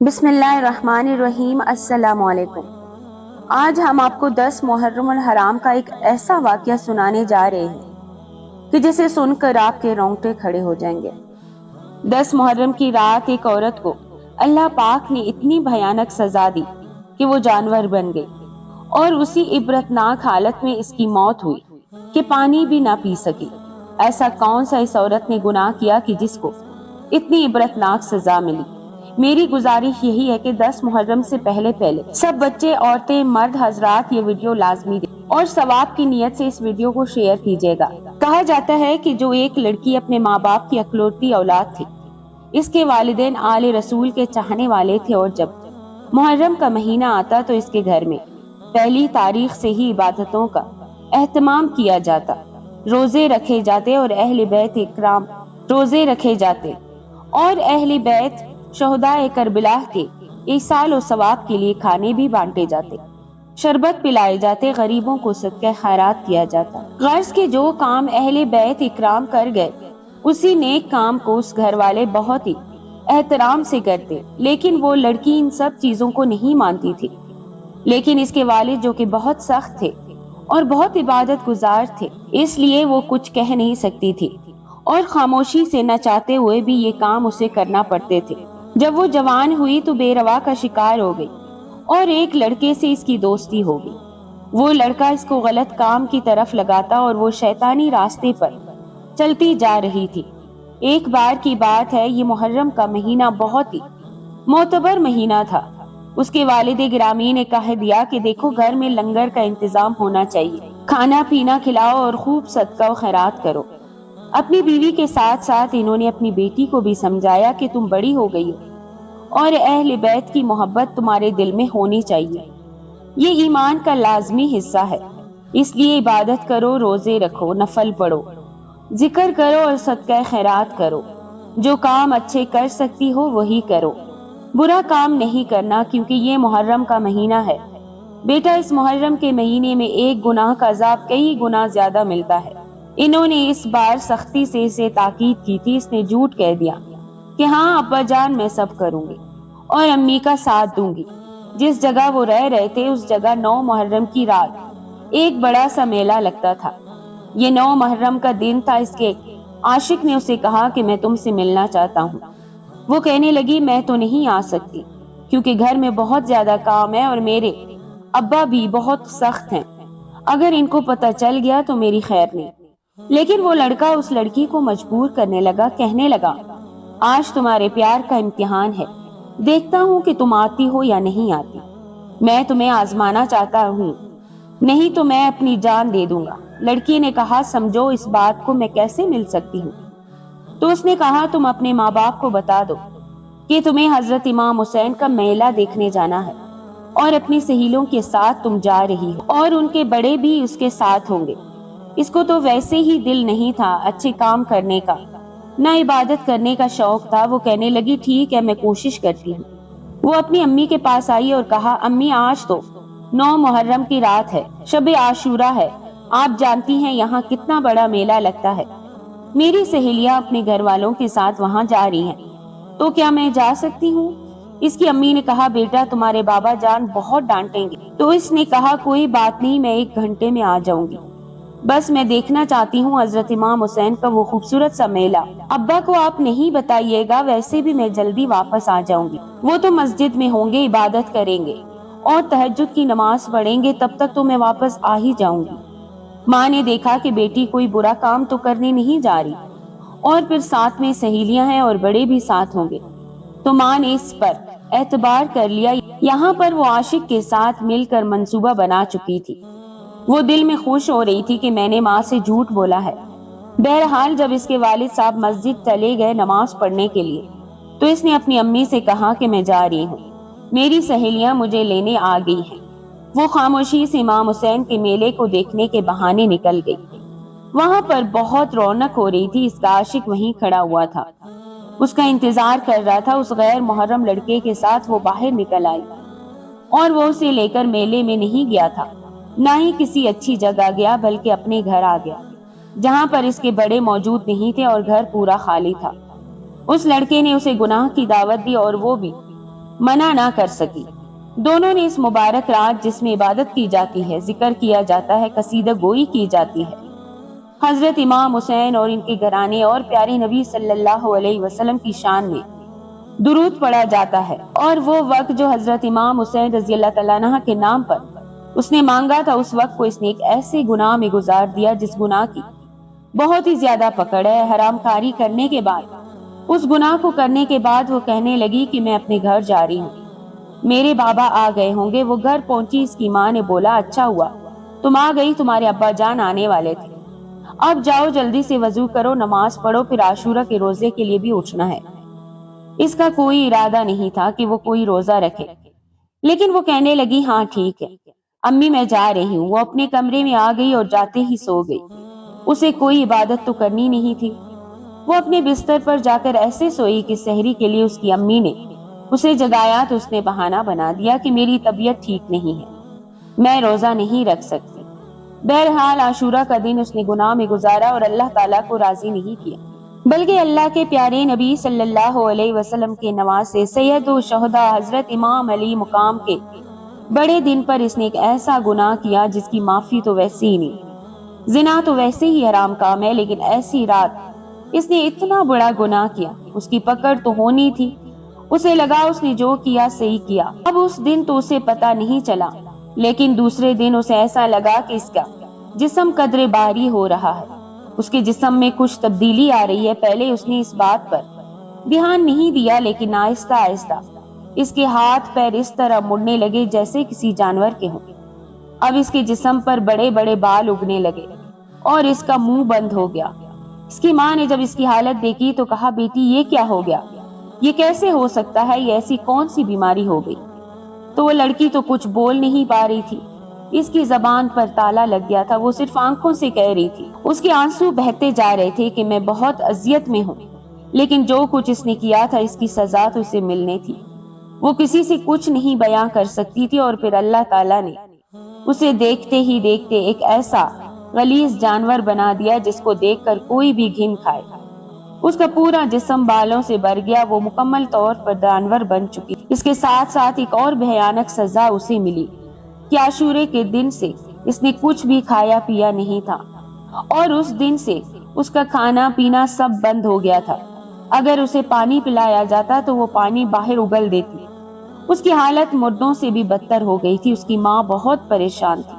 بسم اللہ الرحمن الرحیم۔ السلام علیکم۔ آج ہم آپ کو 10 محرم الحرام کا ایک ایسا واقعہ سنانے جا رہے ہیں کہ جسے سن کر آپ کے رونگٹے کھڑے ہو جائیں گے۔ 10 محرم کی رات ایک عورت کو اللہ پاک نے اتنی بھیانک سزا دی کہ وہ جانور بن گئی اور اسی عبرتناک حالت میں اس کی موت ہوئی کہ پانی بھی نہ پی سکی۔ ایسا کون سا اس عورت نے گناہ کیا کہ جس کو اتنی عبرتناک سزا ملی؟ میری گزارش یہی ہے کہ 10 محرم سے پہلے سب بچے، عورتیں، مرد حضرات یہ ویڈیو لازمی دیں اور ثواب کی نیت سے اس ویڈیو کو شیئر کیجیے گا۔ کہا جاتا ہے کہ جو ایک لڑکی اپنے ماں باپ کی اکلوتی اولاد تھی، اس کے والدین آل رسول کے چاہنے والے تھے، اور جب محرم کا مہینہ آتا تو اس کے گھر میں پہلی تاریخ سے ہی عبادتوں کا اہتمام کیا جاتا، روزے رکھے جاتے اور اہل بیت اکرام روزے رکھے جاتے اور اہل بیت شہدائے کربلا کے ایصال و ثواب کے لیے کھانے بھی بانٹے جاتے، شربت پلائے جاتے، غریبوں کو صدقہ خیرات کیا جاتا۔ غرض کے جو کام اہل بیت اکرام کر گئے اسی نیک کام کو اس گھر والے بہت ہی احترام سے کرتے، لیکن وہ لڑکی ان سب چیزوں کو نہیں مانتی تھی۔ لیکن اس کے والد جو کہ بہت سخت تھے اور بہت عبادت گزار تھے، اس لیے وہ کچھ کہہ نہیں سکتی تھی اور خاموشی سے نہ چاہتے ہوئے بھی یہ کام اسے کرنا پڑتے تھے۔ جب وہ جوان ہوئی تو بے روا کا شکار ہو گئی اور ایک لڑکے سے اس کی دوستی ہو گئی۔ وہ لڑکا اس کو غلط کام کی طرف لگاتا اور وہ شیطانی راستے پر چلتی جا رہی تھی۔ ایک بار کی بات ہے، یہ محرم کا مہینہ بہت ہی معتبر مہینہ تھا۔ اس کے والد گرامی نے کہہ دیا کہ دیکھو، گھر میں لنگر کا انتظام ہونا چاہیے، کھانا پینا کھلاؤ اور خوب صدقہ و خیرات کرو۔ اپنی بیوی کے ساتھ ساتھ انہوں نے اپنی بیٹی کو بھی سمجھایا کہ تم بڑی ہو گئی ہو اور اہل بیت کی محبت تمہارے دل میں ہونی چاہیے، یہ ایمان کا لازمی حصہ ہے، اس لیے عبادت کرو، روزے رکھو، نفل پڑھو، ذکر کرو اور صدقہ خیرات کرو۔ جو کام اچھے کر سکتی ہو وہی کرو، برا کام نہیں کرنا، کیونکہ یہ محرم کا مہینہ ہے۔ بیٹا، اس محرم کے مہینے میں ایک گناہ کا عذاب کئی گنا زیادہ ملتا ہے۔ انہوں نے اس بار سختی سے اسے تاکید کی تھی۔ اس نے جھوٹ کہہ دیا کہ ہاں ابا جان، میں سب کروں گی اور امی کا ساتھ دوں گی۔ جس جگہ وہ رہ رہے تھے اس جگہ 9 محرم کی رات ایک بڑا سا میلہ لگتا تھا۔ یہ 9 محرم کا دن تھا۔ اس کے عاشق نے اسے کہا کہ میں تم سے ملنا چاہتا ہوں۔ وہ کہنے لگی میں تو نہیں آ سکتی کیونکہ گھر میں بہت زیادہ کام ہے اور میرے ابا بھی بہت سخت ہیں، اگر ان کو پتہ چل گیا تو میری خیر نہیں۔ لیکن وہ لڑکا اس لڑکی کو مجبور کرنے لگا، کہنے لگا آج تمہارے پیار کا امتحان ہے، دیکھتا ہوں کہ تم آتی ہو یا نہیں آتی، میں تمہیں آزمانا چاہتا ہوں، نہیں تو میں اپنی جان دے دوں گا۔ لڑکی نے کہا سمجھو اس بات کو میں کیسے مل سکتی ہوں؟ تو اس نے کہا تم اپنے ماں باپ کو بتا دو کہ تمہیں حضرت امام حسین کا میلہ دیکھنے جانا ہے اور اپنی سہیلوں کے ساتھ تم جا رہی ہو اور ان کے بڑے بھی اس کے ساتھ ہوں گے۔ اس کو تو ویسے ہی دل نہیں تھا اچھے کام کرنے کا، نہ عبادت کرنے کا شوق تھا۔ وہ کہنے لگی ٹھیک ہے، میں کوشش کرتی ہوں۔ وہ اپنی امی کے پاس آئی اور کہا امی، آج تو 9 محرم کی رات ہے، شب عاشورہ ہے، آپ جانتی ہیں یہاں کتنا بڑا میلہ لگتا ہے، میری سہیلیاں اپنے گھر والوں کے ساتھ وہاں جا رہی ہیں، تو کیا میں جا سکتی ہوں؟ اس کی امی نے کہا بیٹا تمہارے بابا جان بہت ڈانٹیں گے۔ تو اس نے کہا کوئی بات نہیں، میں 1 گھنٹے میں آ جاؤں گی، بس میں دیکھنا چاہتی ہوں حضرت امام حسین کا وہ خوبصورت سا میلہ۔ ابا کو آپ نہیں بتائیے گا، ویسے بھی میں جلدی واپس آ جاؤں گی، وہ تو مسجد میں ہوں گے، عبادت کریں گے اور تہجد کی نماز پڑھیں گے، تب تک تو میں واپس آ ہی جاؤں گی۔ ماں نے دیکھا کہ بیٹی کوئی برا کام تو کرنے نہیں جا رہی اور پھر ساتھ میں سہیلیاں ہیں اور بڑے بھی ساتھ ہوں گے، تو ماں نے اس پر اعتبار کر لیا۔ یہاں پر وہ عاشق کے ساتھ مل کر منصوبہ بنا چکی تھی۔ وہ دل میں خوش ہو رہی تھی کہ میں نے ماں سے جھوٹ بولا ہے۔ بہرحال جب اس کے والد صاحب مسجد چلے گئے نماز پڑھنے کے لیے تو اس نے اپنی امی سے کہا کہ میں جا رہی ہوں، میری سہیلیاں مجھے لینے آ گئی ہیں۔ وہ خاموشی سے امام حسین کے میلے کو دیکھنے کے بہانے نکل گئی۔ وہاں پر بہت رونق ہو رہی تھی۔ اس کا عاشق وہیں کھڑا ہوا تھا، اس کا انتظار کر رہا تھا۔ اس غیر محرم لڑکے کے ساتھ وہ باہر نکل آئی اور وہ اسے لے کر میلے میں نہیں گیا تھا، نہ ہی کسی اچھی جگہ گیا، بلکہ اپنے گھر آ گیا جہاں پر اس کے بڑے موجود نہیں تھے اور گھر پورا خالی تھا۔ اس لڑکے نے اسے گناہ کی دعوت دی اور وہ بھی منع نہ کر سکی۔ دونوں نے اس مبارک رات جس میں عبادت کی جاتی ہے، ذکر کیا جاتا ہے، قصیدہ گوئی کی جاتی ہے، حضرت امام حسین اور ان کے گھرانے اور پیارے نبی صلی اللہ علیہ وسلم کی شان میں درود پڑھا جاتا ہے، اور وہ وقت جو حضرت امام حسین رضی اللہ تعالیٰ عنہ کے نام پر اس نے مانگا تھا، اس وقت کو اس نے ایک ایسے گناہ میں گزار دیا جس گناہ کی بہت ہی زیادہ پکڑ ہے۔ حرام کاری کرنے کے بعد، اس گناہ کو کرنے کے بعد وہ کہنے لگی کہ میں اپنے گھر جا رہی ہوں، میرے بابا آ گئے ہوں گے۔ وہ گھر پہنچی، اس کی ماں نے بولا اچھا ہوا تم آ گئی، تمہارے ابا جان آنے والے تھے، اب جاؤ جلدی سے وضو کرو، نماز پڑھو، پھر عاشورہ کے روزے کے لیے بھی اٹھنا ہے۔ اس کا کوئی ارادہ نہیں تھا کہ وہ کوئی روزہ رکھے، لیکن وہ کہنے لگی ہاں ٹھیک ہے امی میں جا رہی ہوں۔ وہ اپنے کمرے میں آ گئی اور جاتے ہی سو گئی۔ اسے کوئی عبادت تو کرنی نہیں تھی۔ وہ اپنے بستر پر جا کر ایسے سوئی کہ سحری کے لیے اس کی امی نے اسے جگایا تو اس نے بہانہ بنا دیا کہ میری طبیعت ٹھیک نہیں ہے، میں روزہ نہیں رکھ سکتی۔ بہرحال عاشورہ کا دن اس نے گناہ میں گزارا اور اللہ تعالیٰ کو راضی نہیں کیا، بلکہ اللہ کے پیارے نبی صلی اللہ علیہ وسلم کے نواسے سید الشہداء حضرت امام علی مقام کے بڑے دن پر اس نے ایک ایسا گناہ کیا جس کی معافی تو ویسے ہی نہیں۔ زنا تو ویسے ہی حرام کام ہے، لیکن ایسی رات اس نے اتنا بڑا گناہ کیا، اس کی پکڑ تو ہونی تھی۔ اسے لگا اس نے جو کیا صحیح کیا۔ اب اس دن تو اسے پتا نہیں چلا، لیکن دوسرے دن اسے ایسا لگا کہ اس کا جسم قدرے باری ہو رہا ہے، اس کے جسم میں کچھ تبدیلی آ رہی ہے۔ پہلے اس نے اس بات پر دھیان نہیں دیا، لیکن آہستہ آہستہ اس کے ہاتھ پیر اس طرح مڑنے لگے جیسے کسی جانور کے ہوں۔ اب اس کے جسم پر بڑے بڑے بال اگنے لگے اور اس کا منہ بند ہو گیا۔ اس کی ماں نے جب اس کی حالت دیکھی تو کہا بیٹی یہ کیا ہو گیا، یہ کیسے ہو سکتا ہے، یہ ایسی کون سی بیماری ہو گئی؟ تو وہ لڑکی تو کچھ بول نہیں پا رہی تھی، اس کی زبان پر تالا لگ گیا تھا، وہ صرف آنکھوں سے کہہ رہی تھی۔ اس کے آنسو بہتے جا رہے تھے کہ میں بہت اذیت میں ہوں، لیکن جو کچھ اس نے کیا تھا اس کی سزا تو اسے ملنے تھی۔ وہ کسی سے کچھ نہیں بیاں کر سکتی تھی، اور پھر اللہ تعالیٰ نے اسے دیکھتے ہی دیکھتے ایک ایسا غلیظ جانور بنا دیا جس کو دیکھ کر کوئی بھی گھن کھائے۔ اس کا پورا جسم بالوں سے بھر گیا، وہ مکمل طور پر جانور بن چکی۔ اس کے ساتھ ساتھ ایک اور بھیانک سزا اسے ملی کہ عاشورے کے دن سے اس نے کچھ بھی کھایا پیا نہیں تھا، اور اس دن سے اس کا کھانا پینا سب بند ہو گیا تھا۔ اگر اسے پانی پلایا جاتا تو وہ پانی باہر اگل دیتی۔ اس کی حالت مردوں سے بھی بدتر ہو گئی تھی۔ اس کی ماں بہت پریشان تھی۔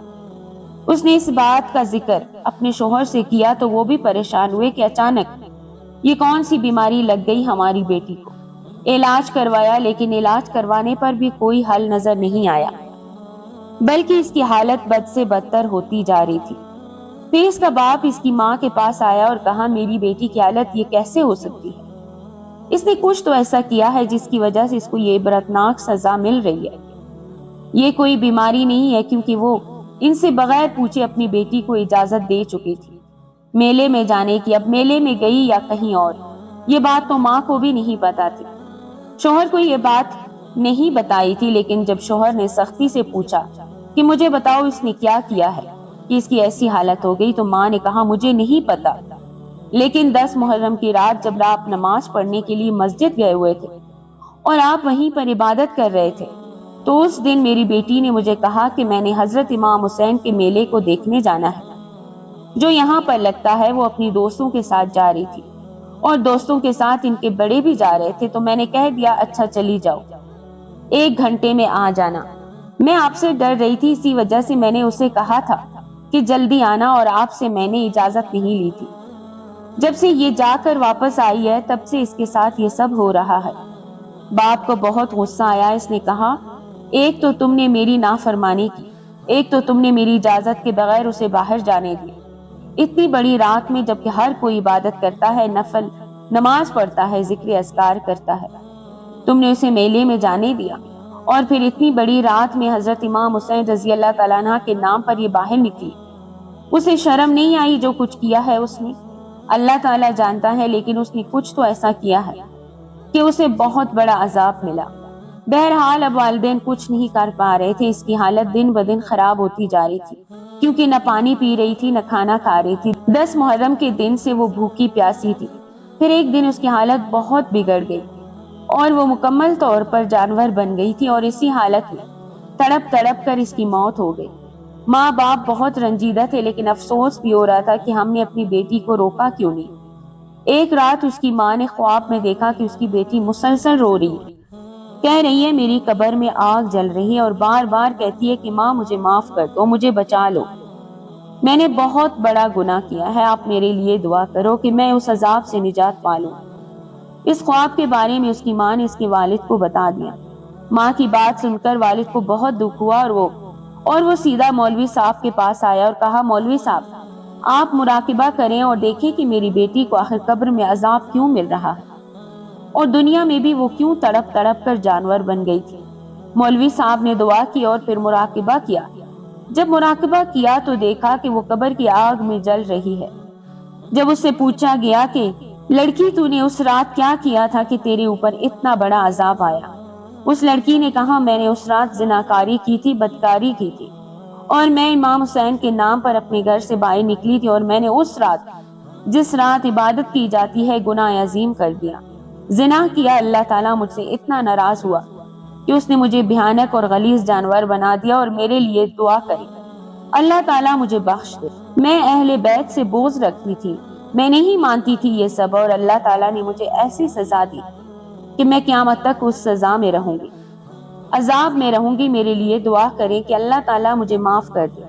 اس نے اس بات کا ذکر اپنے شوہر سے کیا تو وہ بھی پریشان ہوئے کہ اچانک یہ کون سی بیماری لگ گئی ہماری بیٹی کو۔ علاج کروایا، لیکن علاج کروانے پر بھی کوئی حل نظر نہیں آیا، بلکہ اس کی حالت بد سے بدتر ہوتی جا رہی تھی۔ پھر اس کا باپ اس کی ماں کے پاس آیا اور کہا میری بیٹی کی حالت یہ کیسے ہو سکتی ہے، اس نے کچھ تو ایسا کیا ہے جس کی وجہ سے اس کو یہ عبرتناک سزا مل رہی ہے۔ یہ کوئی بیماری نہیں ہے، کیونکہ وہ ان سے بغیر پوچھے اپنی بیٹی کو اجازت دے چکی تھی میلے میں جانے کی۔ اب میلے میں گئی یا کہیں اور، یہ بات تو ماں کو بھی نہیں پتا تھی۔ شوہر کو یہ بات نہیں بتائی تھی، لیکن جب شوہر نے سختی سے پوچھا کہ مجھے بتاؤ اس نے کیا کیا ہے کہ اس کی ایسی حالت ہو گئی، تو ماں نے کہا مجھے نہیں پتا، لیکن 10 محرم کی رات جب آپ نماز پڑھنے کے لیے مسجد گئے ہوئے تھے اور آپ وہیں پر عبادت کر رہے تھے، تو اس دن میری بیٹی نے مجھے کہا کہ میں نے حضرت امام حسین کے میلے کو دیکھنے جانا ہے جو یہاں پر لگتا ہے۔ وہ اپنی دوستوں کے ساتھ جا رہی تھی اور دوستوں کے ساتھ ان کے بڑے بھی جا رہے تھے، تو میں نے کہہ دیا اچھا چلی جاؤ، 1 گھنٹے میں آ جانا۔ میں آپ سے ڈر رہی تھی، اسی وجہ سے میں نے اسے کہا تھا کہ جلدی آنا، اور آپ سے میں نے اجازت نہیں لی تھی۔ جب سے یہ جا کر واپس آئی ہے تب سے اس کے ساتھ یہ سب ہو رہا ہے۔ باپ کو بہت غصہ آیا، اس نے کہا ایک تو تم نے میری نافرمانی کی، ایک تو تم نے میری اجازت کے بغیر اسے باہر جانے دیا، اتنی بڑی رات میں جبکہ ہر کوئی عبادت کرتا ہے، نفل نماز پڑھتا ہے، ذکر اذکار کرتا ہے، تم نے اسے میلے میں جانے دیا، اور پھر اتنی بڑی رات میں حضرت امام حسین رضی اللہ تعالیٰ عنہ کے نام پر یہ باہر نکلی۔ اسے شرم نہیں آئی جو کچھ کیا ہے اس نے؟ اللہ تعالیٰ جانتا ہے، لیکن اس نے کچھ تو ایسا کیا ہے کہ اسے بہت بڑا عذاب ملا۔ بہرحال اب والدین کچھ نہیں کر پا رہے تھے، اس کی حالت دن بدن خراب ہوتی جا رہی تھی، کیونکہ نہ پانی پی رہی تھی نہ کھانا کھا رہی تھی۔ 10 محرم کے دن سے وہ بھوکی پیاسی تھی۔ پھر ایک دن اس کی حالت بہت بگڑ گئی، اور وہ مکمل طور پر جانور بن گئی تھی اور اسی حالت میں تڑپ تڑپ کر اس کی موت ہو گئی۔ ماں باپ بہت رنجیدہ تھے، لیکن افسوس بھی ہو رہا تھا کہ ہم نے اپنی بیٹی کو روکا کیوں نہیں۔ ایک رات اس کی ماں نے خواب میں دیکھا کہ اس کی بیٹی مسلسل رو رہی ہے، کہہ رہی ہے میری قبر میں آگ جل رہی ہے اور بار بار کہتی ہے کہ ماں مجھے معاف کر دو، مجھے بچا لو، میں نے بہت بڑا گناہ کیا ہے، آپ میرے لیے دعا کرو کہ میں اس عذاب سے نجات پالوں۔ اس خواب کے بارے میں اس کی ماں نے اس کے والد کو بتا دیا۔ ماں کی بات سن کر والد کو بہت دکھ ہوا اور وہ سیدھا مولوی صاحب کے پاس آیا اور کہا مولوی صاحب آپ مراقبہ کریں اور دیکھیں کہ میری بیٹی کو آخر قبر میں عذاب کیوں مل رہا ہے اور دنیا میں بھی وہ کیوں تڑپ تڑپ کر جانور بن گئی تھی۔ مولوی صاحب نے دعا کی اور پھر مراقبہ کیا۔ جب مراقبہ کیا تو دیکھا کہ وہ قبر کی آگ میں جل رہی ہے۔ جب اس سے پوچھا گیا کہ لڑکی تو نے اس رات کیا کیا تھا کہ تیرے اوپر اتنا بڑا عذاب آیا، اس لڑکی نے کہا میں نے اس رات زناکاری کی تھی، بدکاری کی تھی اور میں امام حسین کے نام پر اپنے گھر سے باہر نکلی تھی اور میں نے اس رات جس رات عبادت کی جاتی ہے گناہ عظیم کر دیا، زنا کیا۔ اللہ تعالیٰ مجھ سے اتنا ناراض ہوا کہ اس نے مجھے بھیانک اور غلیظ جانور بنا دیا اور میرے لیے دعا کری، اللہ تعالیٰ مجھے بخش دے۔ میں اہل بیت سے بغض رکھتی تھی، میں نہیں مانتی تھی یہ سب، اور اللہ تعالیٰ نے مجھے ایسی سزا دی کہ میں قیامت تک اس سزا میں رہوں گی، عذاب میں رہوں گی۔ میرے لیے دعا کریں کہ اللہ تعالیٰ مجھے معاف کر دے۔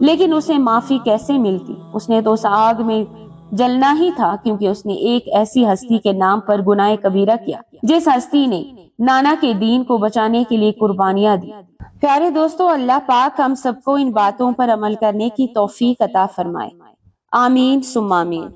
لیکن اسے معافی کیسے ملتی؟ اس نے تو اس آگ میں جلنا ہی تھا، کیونکہ اس نے ایک ایسی ہستی کے نام پر گناہ کبیرہ کیا جس ہستی نے نانا کے دین کو بچانے کے لیے قربانیاں دی۔ پیارے دوستو، اللہ پاک ہم سب کو ان باتوں پر عمل کرنے کی توفیق عطا فرمائے، آمین ثم آمین۔